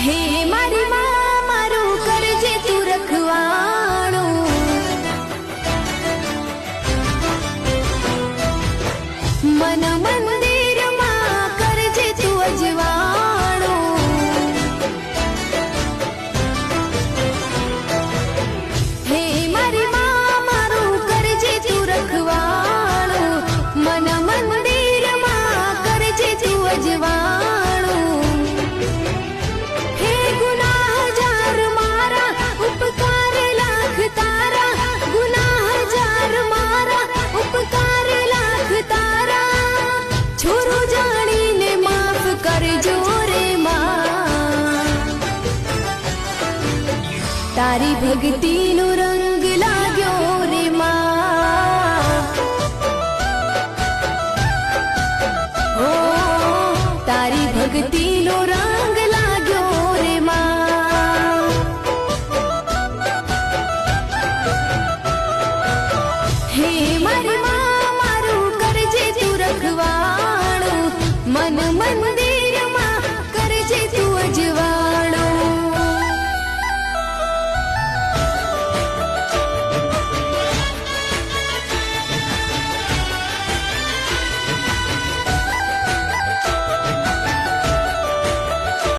હે મારી માં મારું કરજે તું રખવાણું, મન મંદિરમાં કરજે તું અજવાણું, હે મારી માં મારું કરજે તું રખવાણું, મન મંદિરમાં કરજે તું અજવાણું, હે ગુનાહગાર મારા ઉપકાર લાખ તારા, ગુનાહગાર મારા ઉપકાર લાખ તારા, છોરું જાણીને માફ કરજો રે માં, તારી ભક્તિનો રંગ લાગ્યો રે માં, ઓ તારી ભક્તિનો રંગ લાગ્યો રે માં, હે